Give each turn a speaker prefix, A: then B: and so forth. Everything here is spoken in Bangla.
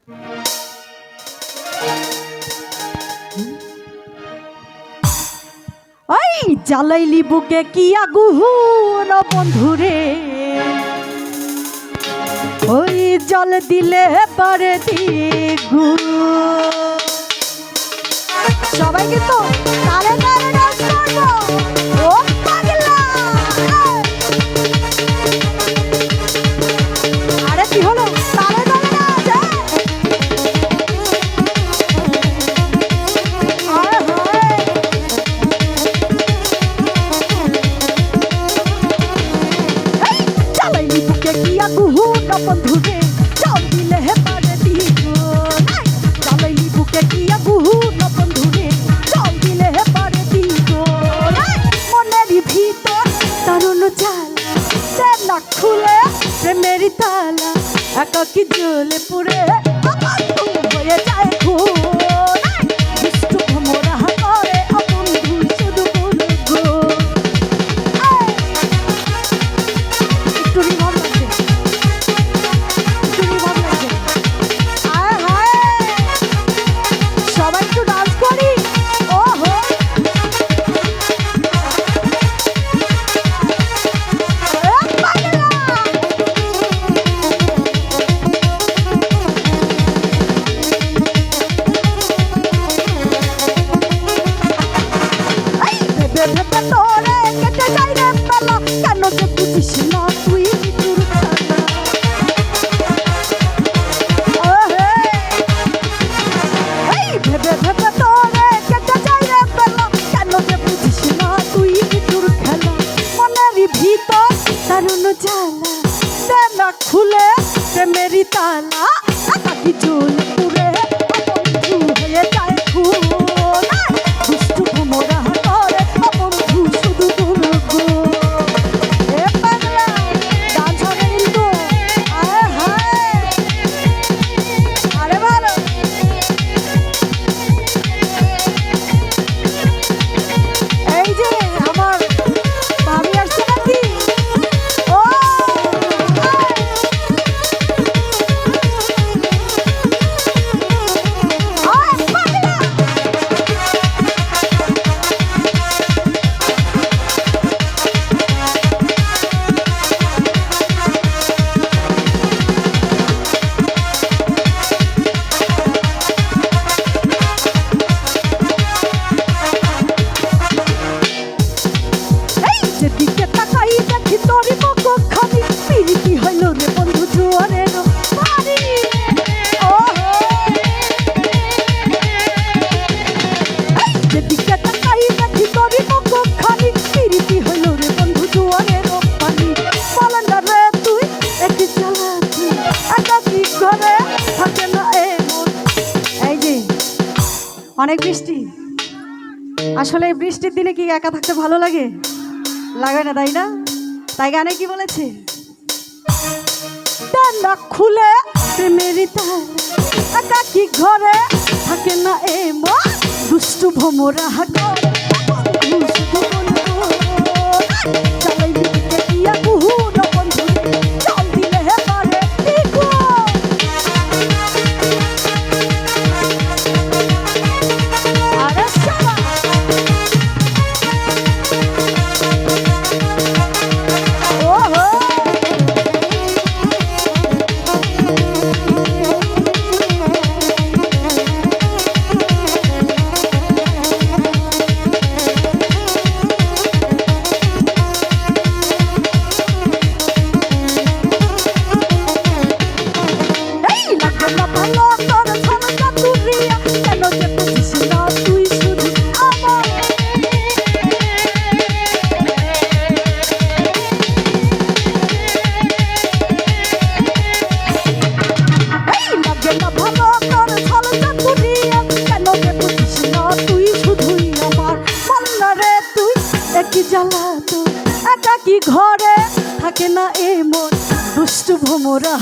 A: ওই জ্বালাইলি বুকে কি আগুন বন্ধুরে, ওই জল দিলে পারে দিগু। সবাই কিন্তু তালে তালে ডান্স করবো। ও পাগলা, আরে কি হলো? তালে তালে ডান্স। জ্বালাইলি বুকে কি আগুন বন্ধুরে, জল দিলে পারে দিগু। জ্বালাইলি বুকে কি আগুন বন্ধুরে, জল দিলে পারে দিগু। মনেরই ভিতর দারুণ জ্বালা, সে না খুলে প্রেমেরই তালা, একাকি জ্বলে পুড়ে হয়ে যায় খুন। দুষ্টু ভোমরা করে বন্ধু শুধু বন্ধু। একটু রিভাব লাগছে, একটু রিভাব লাগছে। আয় হায়, সবাই একটু ডান্স করি। ওহো ভেবে তোরে কেটে যাই রে বেলা, কেন যে বুঝিস না তুই মৃত্যুর খেলা। ভেবে ভেবে তোরে কেটে যাই রে বেলা, কেন যে বুঝিস না তুই মৃত্যুর খেলা। মনেরই ভিতর দারুণ জ্বালা, সে না খুলে প্রেমেরই তালা, একাকি জ্বলে পুড়ে বন্ধু হয়ে যায় খুন। দুষ্টু ভোমরা করে বন্ধু শুধু বন্ধু। এ পাগলা, ডান্স হবে কিন্তু। আয় হায়, আরে ভালো। এই যে আমার ভাবি আসছে নাকি? ও আয় পাগলা। যেদিকে তাকাই দেখি তোরই মুখখানি, পিরিতি হইল রে বন্ধু জোয়ারের পানি। যেদিকে তাকাই দেখি তোরই মুখখানি, পিরিতি হইল রে বন্ধু জোয়ারের পানি। বলেন না রে তুই একটি জ্বালা, তুই একাকি ঘরে থাকে না এমন। এই যে অনেক বৃষ্টি, আসলে এই বৃষ্টির দিনে কি একা থাকতে ভালো লাগে? লাগে না, তাই না? তাই গানে কি বলেছে? না খুলে প্রেমেরই তালা, একাকি ঘরে থাকে না এমন। দুষ্টু ভোমরা করে বন্ধু শুধু বন্ধু। জ্বালাইলি বুকে কি আগুন বন্ধুরে, জল দিলে পারে দিগু। আরে সবাই জ্বালা তো একাকি ঘরে থাকে না এমন। দুষ্টু ভোমরা